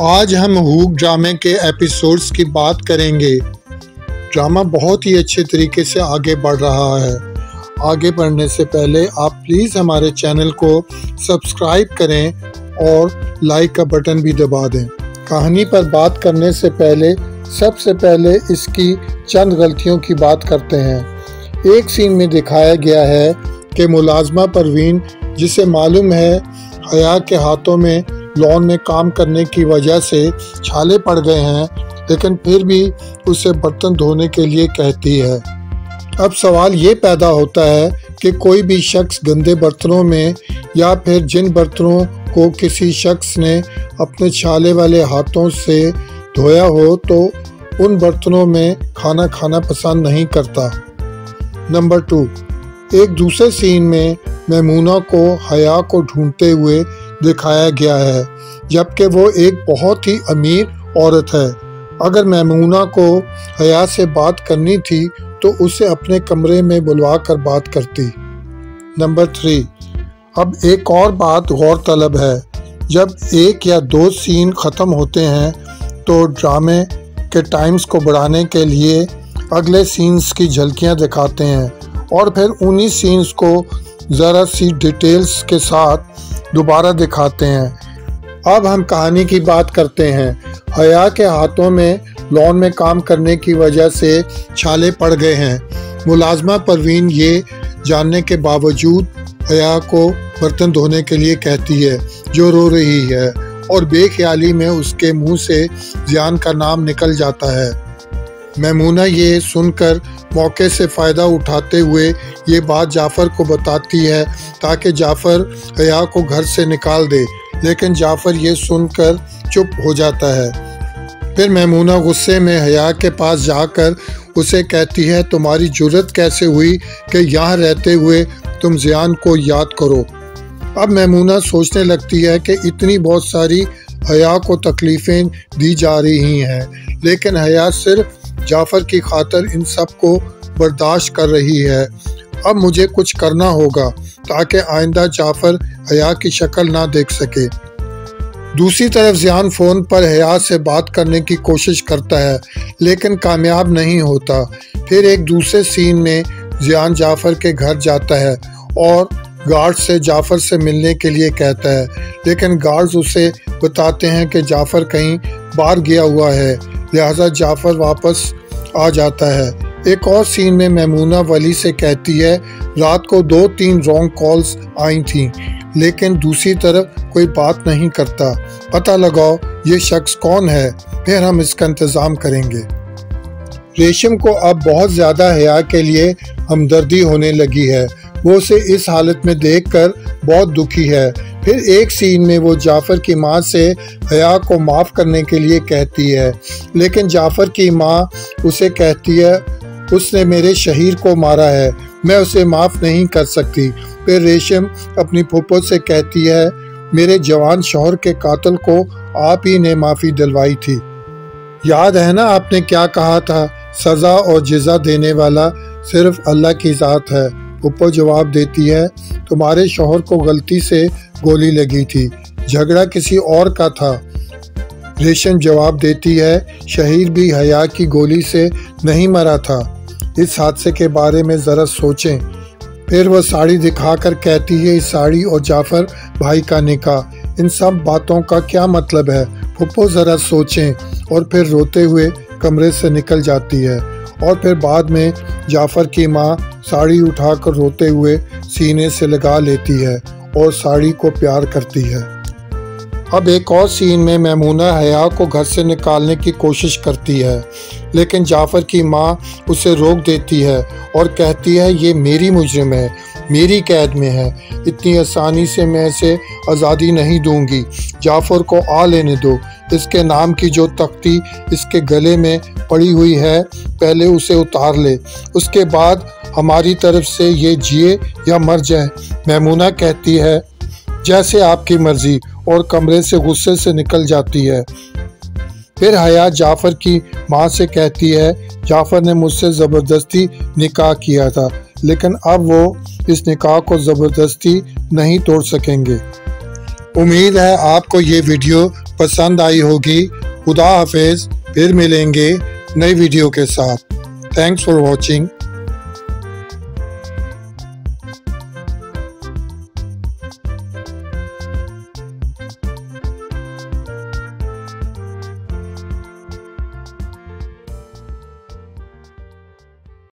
आज हम हूक ड्रामे के एपिसोड्स की बात करेंगे। ड्रामा बहुत ही अच्छे तरीके से आगे बढ़ रहा है। आगे बढ़ने से पहले आप प्लीज़ हमारे चैनल को सब्सक्राइब करें और लाइक का बटन भी दबा दें। कहानी पर बात करने से पहले सबसे पहले इसकी चंद गलतियों की बात करते हैं। एक सीन में दिखाया गया है कि मुलाजमा परवीन, जिसे मालूम है हया के हाथों में लॉन में काम करने की वजह से छाले पड़ गए हैं, लेकिन फिर भी उसे बर्तन धोने के लिए कहती है। अब सवाल ये पैदा होता है कि कोई भी शख्स गंदे बर्तनों में या फिर जिन बर्तनों को किसी शख्स ने अपने छाले वाले हाथों से धोया हो तो उन बर्तनों में खाना खाना पसंद नहीं करता। नंबर 2, एक दूसरे सीन में मैमूना को हया को ढूंढते हुए दिखाया गया है, जबकि वो एक बहुत ही अमीर औरत है। अगर मैमूना को हया से बात करनी थी तो उसे अपने कमरे में बुलवा कर बात करती। नंबर 3, अब एक और बात गौर तलब है। जब एक या दो सीन ख़त्म होते हैं तो ड्रामे के टाइम्स को बढ़ाने के लिए अगले सीन्स की झलकियां दिखाते हैं और फिर उन्हीं सीन्स को ज़रा सी डिटेल्स के साथ दोबारा दिखाते हैं। अब हम कहानी की बात करते हैं। हया के हाथों में लॉन में काम करने की वजह से छाले पड़ गए हैं। मुलाजमा परवीन ये जानने के बावजूद हया को बर्तन धोने के लिए कहती है, जो रो रही है, और बेख्याली में उसके मुंह से जियान का नाम निकल जाता है। मैमूना ये सुनकर मौके से फ़ायदा उठाते हुए ये बात जाफ़र को बताती है ताकि जाफ़र हया को घर से निकाल दे, लेकिन जाफ़र ये सुनकर चुप हो जाता है। फिर मैमूना गुस्से में हया के पास जाकर उसे कहती है, तुम्हारी जुर्रत कैसे हुई कि यहाँ रहते हुए तुम जियान को याद करो। अब मैमूना सोचने लगती है कि इतनी बहुत सारी हया को तकलीफ़ें दी जा रही हैं, लेकिन हया सिर्फ जाफ़र की खातिर इन सब को बर्दाश्त कर रही है। अब मुझे कुछ करना होगा ताकि आइंदा जाफ़र हया की शक्ल ना देख सके। दूसरी तरफ जियान फ़ोन पर हया से बात करने की कोशिश करता है, लेकिन कामयाब नहीं होता। फिर एक दूसरे सीन में जियान जाफ़र के घर जाता है और गार्ड से जाफ़र से मिलने के लिए कहता है, लेकिन गार्ड्स उसे बताते हैं कि जाफ़र कहीं बाहर गया हुआ है, लिहाजा जाफ़र वापस आ जाता है। एक और सीन में मैमूना वली से कहती है, रात को 2-3 रॉन्ग कॉल्स आई थीं, लेकिन दूसरी तरफ कोई बात नहीं करता। पता लगाओ ये शख्स कौन है, फिर हम इसका इंतज़ाम करेंगे। रेशम को अब बहुत ज़्यादा हया के लिए हमदर्दी होने लगी है। वो उसे इस हालत में देखकर बहुत दुखी है। फिर एक सीन में वो जाफ़र की माँ से हया को माफ़ करने के लिए कहती है, लेकिन जाफ़र की माँ उसे कहती है, उसने मेरे शहीर को मारा है, मैं उसे माफ़ नहीं कर सकती। फिर रेशम अपनी फूफो से कहती है, मेरे जवान शौहर के कातिल को आप ही ने माफ़ी दिलवाई थी। याद है ना आपने क्या कहा था, सज़ा और जज़ा देने वाला सिर्फ अल्लाह की ज़ात है। फूफो जवाब देती है, तुम्हारे शौहर को गलती से गोली लगी थी, झगड़ा किसी और का था। रेशम जवाब देती है, शहीर भी हया की गोली से नहीं मरा था। इस हादसे के बारे में ज़रा सोचें। फिर वह साड़ी दिखाकर कहती है, इस साड़ी और जाफ़र भाई का निकाह, इन सब बातों का क्या मतलब है? फूफो ज़रा सोचें, और फिर रोते हुए कमरे से निकल जाती है। और फिर बाद में जाफ़र की माँ साड़ी उठाकर रोते हुए सीने से लगा लेती है और साड़ी को प्यार करती है। अब एक और सीन में मैमूना हया को घर से निकालने की कोशिश करती है, लेकिन जाफ़र की माँ उसे रोक देती है और कहती है, ये मेरी मुजरिम है, मेरी कैद में है, इतनी आसानी से मैं इसे आज़ादी नहीं दूंगी। जाफ़र को आ लेने दो, इसके नाम की जो तख्ती इसके गले में पड़ी हुई है पहले उसे उतार ले, उसके बाद हमारी तरफ से ये जिए या मर जाए। मैमूना कहती है, जैसे आपकी मर्जी, और कमरे से गुस्से से निकल जाती है। फिर हया जाफ़र की माँ से कहती है, जाफ़र ने मुझसे ज़बरदस्ती निकाह किया था, लेकिन अब वो इस निकाह को ज़बरदस्ती नहीं तोड़ सकेंगे। उम्मीद है आपको ये वीडियो पसंद आई होगी। खुदा हाफिज, फिर मिलेंगे नई वीडियो के साथ। Thanks for watching.